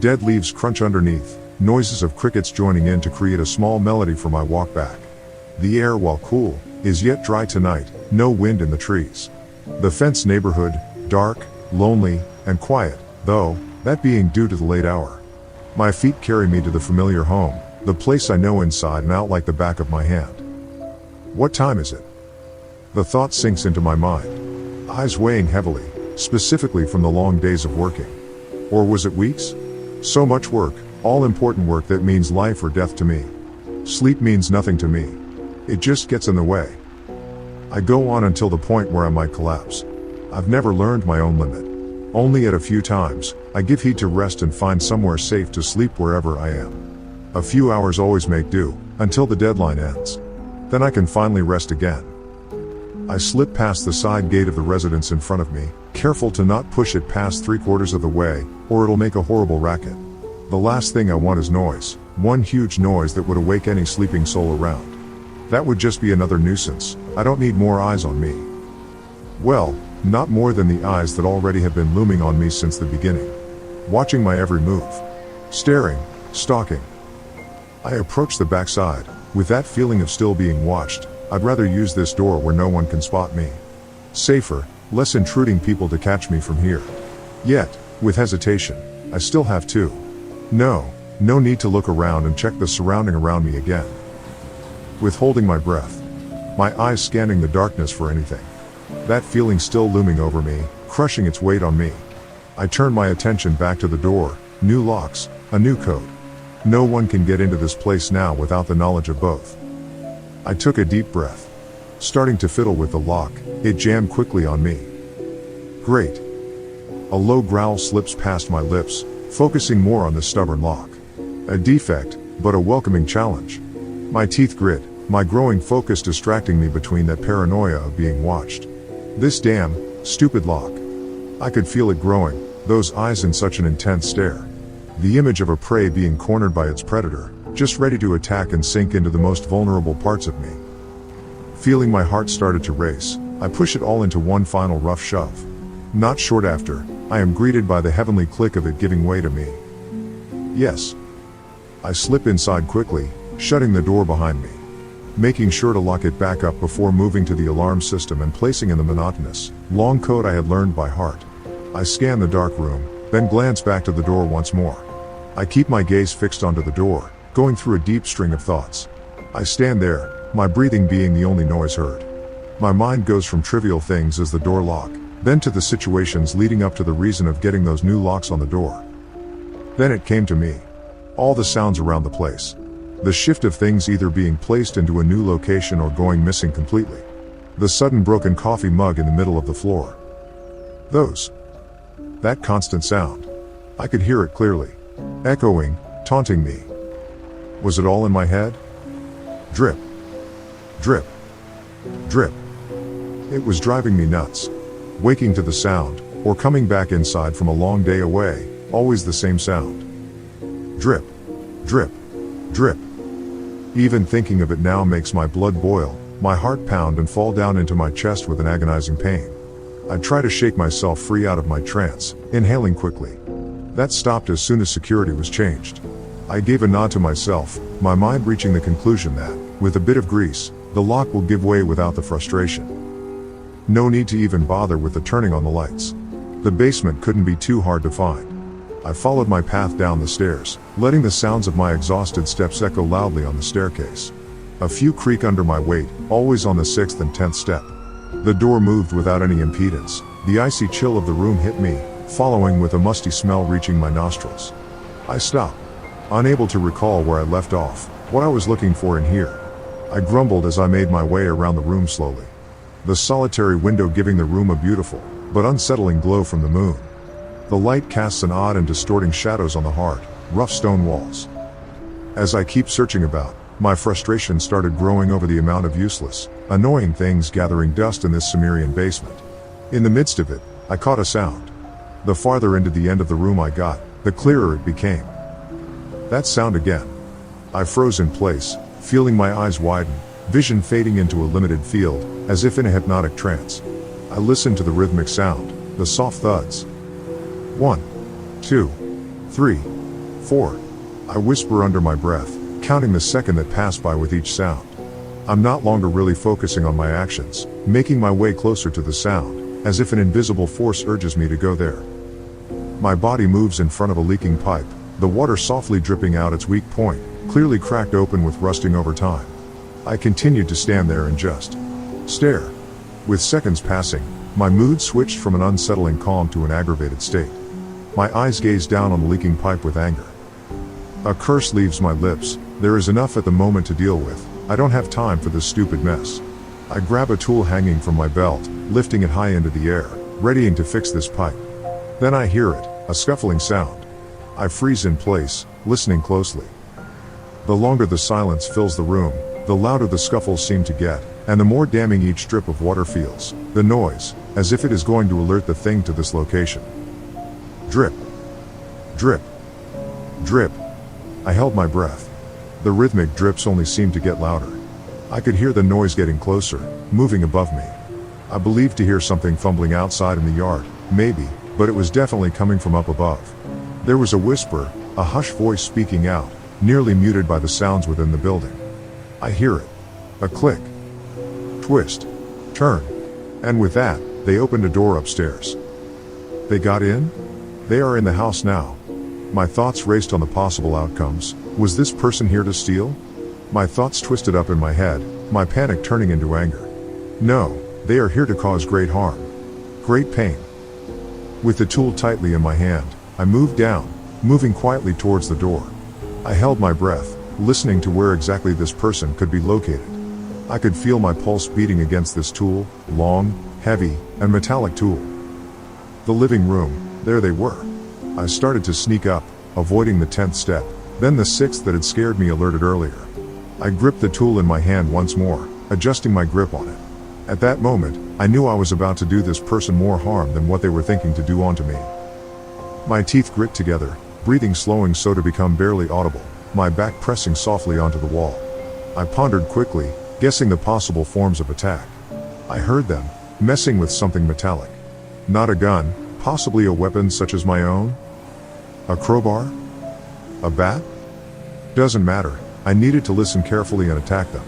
Dead leaves crunch underneath, noises of crickets joining in to create a small melody for my walk back. The air, while cool, is yet dry tonight, no wind in the trees. The fenced neighborhood, dark, lonely, and quiet, though, that being due to the late hour. My feet carry me to the familiar home, the place I know inside and out like the back of my hand. What time is it? The thought sinks into my mind. Eyes weighing heavily, specifically from the long days of working. Or was it weeks? So much work, all important work that means life or death to me. Sleep means nothing to me. It just gets in the way. I go on until the point where I might collapse. I've never learned my own limit. Only at a few times, I give heed to rest and find somewhere safe to sleep wherever I am. A few hours always make do, until the deadline ends. Then I can finally rest again. I slip past the side gate of the residence in front of me, careful to not push it past 3/4 of the way, or it'll make a horrible racket. The last thing I want is noise, one huge noise that would awake any sleeping soul around. That would just be another nuisance. I don't need more eyes on me. Well, not more than the eyes that already have been looming on me since the beginning. Watching my every move. Staring, stalking. I approach the backside, with that feeling of still being watched. I'd rather use this door where no one can spot me. Safer, less intruding people to catch me from here. Yet, with hesitation, I still have to. No need to look around and check the surrounding around me again. Withholding my breath. My eyes scanning the darkness for anything. That feeling still looming over me, crushing its weight on me. I turn my attention back to the door, new locks, a new code. No one can get into this place now without the knowledge of both. I took a deep breath. Starting to fiddle with the lock, it jammed quickly on me. Great. A low growl slips past my lips, focusing more on the stubborn lock. A defect, but a welcoming challenge. My teeth grit, my growing focus distracting me between that paranoia of being watched. This damn, stupid lock. I could feel it growing, those eyes in such an intense stare. The image of a prey being cornered by its predator, just ready to attack and sink into the most vulnerable parts of me. Feeling my heart started to race, I push it all into one final rough shove. Not short after, I am greeted by the heavenly click of it giving way to me. Yes. I slip inside quickly, shutting the door behind me. Making sure to lock it back up before moving to the alarm system and placing in the monotonous, long code I had learned by heart. I scan the dark room, then glance back to the door once more. I keep my gaze fixed onto the door, going through a deep string of thoughts. I stand there, my breathing being the only noise heard. My mind goes from trivial things as the door lock, then to the situations leading up to the reason of getting those new locks on the door. Then it came to me. All the sounds around the place. The shift of things either being placed into a new location or going missing completely. The sudden broken coffee mug in the middle of the floor. That constant sound. I could hear it clearly. Echoing, taunting me. Was it all in my head? Drip. Drip. Drip. It was driving me nuts. Waking to the sound, or coming back inside from a long day away, always the same sound. Drip. Drip. Drip. Even thinking of it now makes my blood boil, my heart pound and fall down into my chest with an agonizing pain. I try to shake myself free out of my trance, inhaling quickly. That stopped as soon as security was changed. I gave a nod to myself, my mind reaching the conclusion that, with a bit of grease, the lock will give way without the frustration. No need to even bother with the turning on the lights. The basement couldn't be too hard to find. I followed my path down the stairs, letting the sounds of my exhausted steps echo loudly on the staircase. A few creak under my weight, always on the 6th and 10th step. The door moved without any impedance. The icy chill of the room hit me, following with a musty smell reaching my nostrils. I stopped, unable to recall where I left off, what I was looking for in here. I grumbled as I made my way around the room slowly. The solitary window giving the room a beautiful, but unsettling glow from the moon. The light casts an odd and distorting shadows on the hard, rough stone walls. As I keep searching about, my frustration started growing over the amount of useless, annoying things gathering dust in this Sumerian basement. In the midst of it, I caught a sound. The farther into the end of the room I got, the clearer it became. That sound again. I froze in place, feeling my eyes widen, vision fading into a limited field, as if in a hypnotic trance. I listened to the rhythmic sound, the soft thuds. 1, 2, 3, 4. I whisper under my breath, counting the second that passed by with each sound. I'm not longer really focusing on my actions, making my way closer to the sound, as if an invisible force urges me to go there. My body moves in front of a leaking pipe, the water softly dripping out its weak point, clearly cracked open with rusting over time. I continued to stand there and just stare. With seconds passing, my mood switched from an unsettling calm to an aggravated state. My eyes gazed down on the leaking pipe with anger. A curse leaves my lips. There is enough at the moment to deal with. I don't have time for this stupid mess. I grab a tool hanging from my belt, lifting it high into the air, readying to fix this pipe. Then I hear it, a scuffling sound. I freeze in place, listening closely. The longer the silence fills the room, the louder the scuffles seem to get, and the more damning each drip of water feels. The noise, as if it is going to alert the thing to this location. Drip. Drip. Drip. I held my breath. The rhythmic drips only seemed to get louder. I could hear the noise getting closer, moving above me. I believed to hear something fumbling outside in the yard, maybe, but it was definitely coming from up above. There was a whisper, a hushed voice speaking out, nearly muted by the sounds within the building. I hear it. A click. Twist. Turn. And with that, they opened a door upstairs. They got in? They are in the house now. My thoughts raced on the possible outcomes. Was this person here to steal? My thoughts twisted up in my head, my panic turning into anger. No, they are here to cause great harm. Great pain. With the tool tightly in my hand, I moved down, moving quietly towards the door. I held my breath, listening to where exactly this person could be located. I could feel my pulse beating against this tool, long, heavy, and metallic tool. The living room, there they were. I started to sneak up, avoiding the 10th step, then the 6th that had scared me alerted earlier. I gripped the tool in my hand once more, adjusting my grip on it. At that moment, I knew I was about to do this person more harm than what they were thinking to do onto me. My teeth grit together, breathing slowing so to become barely audible, my back pressing softly onto the wall. I pondered quickly, guessing the possible forms of attack. I heard them, messing with something metallic. Not a gun, possibly a weapon such as my own? A crowbar? A bat? Doesn't matter, I needed to listen carefully and attack them.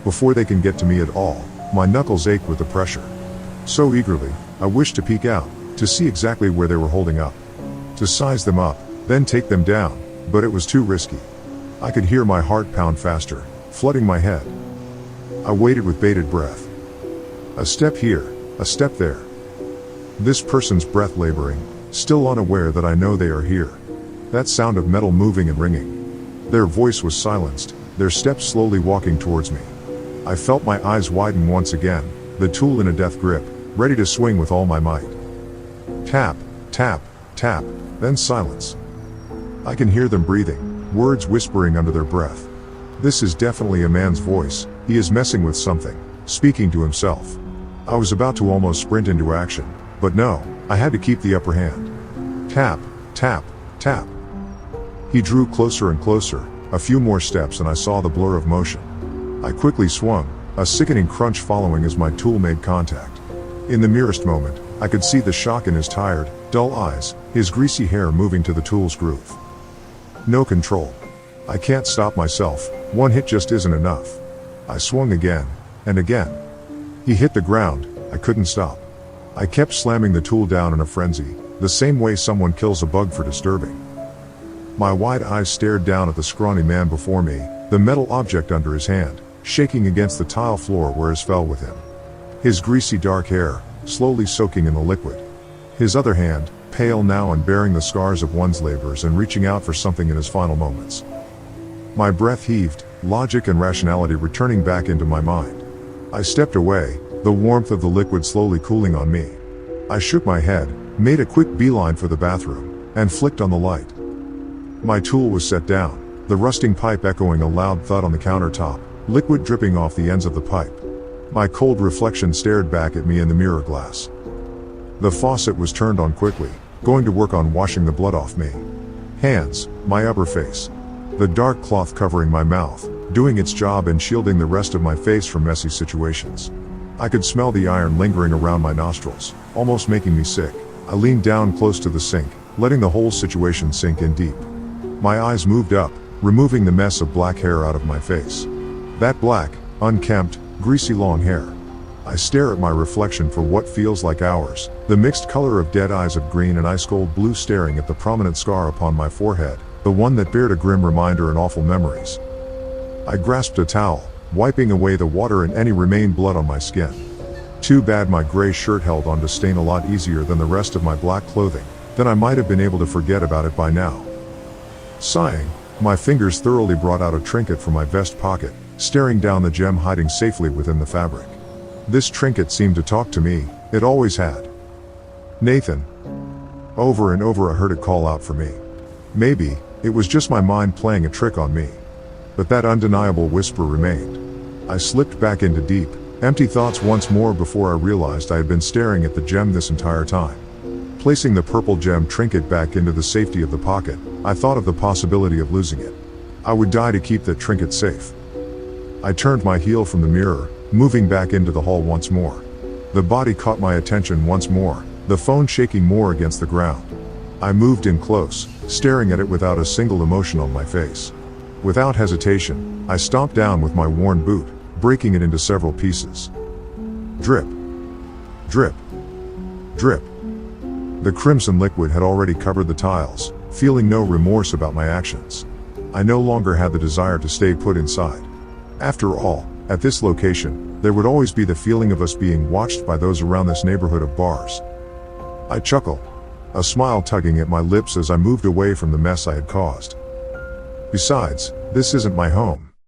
Before they can get to me at all, my knuckles ached with the pressure. So eagerly, I wished to peek out, to see exactly where they were holding up. To size them up, then take them down, but it was too risky. I could hear my heart pound faster, flooding my head. I waited with bated breath. A step here, a step there. This person's breath laboring, still unaware that I know they are here. That sound of metal moving and ringing. Their voice was silenced, their steps slowly walking towards me. I felt my eyes widen once again, the tool in a death grip, ready to swing with all my might. Tap, tap, tap, then silence. I can hear them breathing, words whispering under their breath. This is definitely a man's voice, he is messing with something, speaking to himself. I was about to almost sprint into action, but no, I had to keep the upper hand. Tap, tap, tap. He drew closer and closer, a few more steps and I saw the blur of motion. I quickly swung, a sickening crunch following as my tool made contact. In the merest moment, I could see the shock in his tired, dull eyes, his greasy hair moving to the tool's groove. No control. I can't stop myself, one hit just isn't enough. I swung again, and again. He hit the ground, I couldn't stop. I kept slamming the tool down in a frenzy, the same way someone kills a bug for disturbing. My wide eyes stared down at the scrawny man before me, the metal object under his hand, shaking against the tile floor where his fell with him. His greasy dark hair, slowly soaking in the liquid. His other hand, pale now and bearing the scars of one's labors and reaching out for something in his final moments. My breath heaved, logic and rationality returning back into my mind. I stepped away, the warmth of the liquid slowly cooling on me. I shook my head, made a quick beeline for the bathroom, and flicked on the light. My tool was set down, the rusting pipe echoing a loud thud on the countertop, liquid dripping off the ends of the pipe. My cold reflection stared back at me in the mirror glass. The faucet was turned on quickly, going to work on washing the blood off me. Hands, my upper face. The dark cloth covering my mouth, doing its job and shielding the rest of my face from messy situations. I could smell the iron lingering around my nostrils, almost making me sick. I leaned down close to the sink, letting the whole situation sink in deep. My eyes moved up, removing the mess of black hair out of my face. That black, unkempt, greasy long hair. I stare at my reflection for what feels like hours, the mixed color of dead eyes of green and ice-cold blue staring at the prominent scar upon my forehead, the one that bared a grim reminder and awful memories. I grasped a towel, wiping away the water and any remained blood on my skin. Too bad my gray shirt held on to stain a lot easier than the rest of my black clothing, then I might have been able to forget about it by now. Sighing, my fingers thoroughly brought out a trinket from my vest pocket, staring down the gem hiding safely within the fabric. This trinket seemed to talk to me, it always had. Nathan. Over and over I heard it call out for me. Maybe, it was just my mind playing a trick on me. But that undeniable whisper remained. I slipped back into deep, empty thoughts once more before I realized I had been staring at the gem this entire time. Placing the purple gem trinket back into the safety of the pocket, I thought of the possibility of losing it. I would die to keep that trinket safe. I turned my heel from the mirror, moving back into the hall once more. The body caught my attention once more, the phone shaking more against the ground. I moved in close, staring at it without a single emotion on my face. Without hesitation, I stomped down with my worn boot, breaking it into several pieces. Drip. Drip. Drip. The crimson liquid had already covered the tiles, feeling no remorse about my actions. I no longer had the desire to stay put inside. After all, at this location, there would always be the feeling of us being watched by those around this neighborhood of bars. I chuckled, a smile tugging at my lips as I moved away from the mess I had caused. Besides, this isn't my home.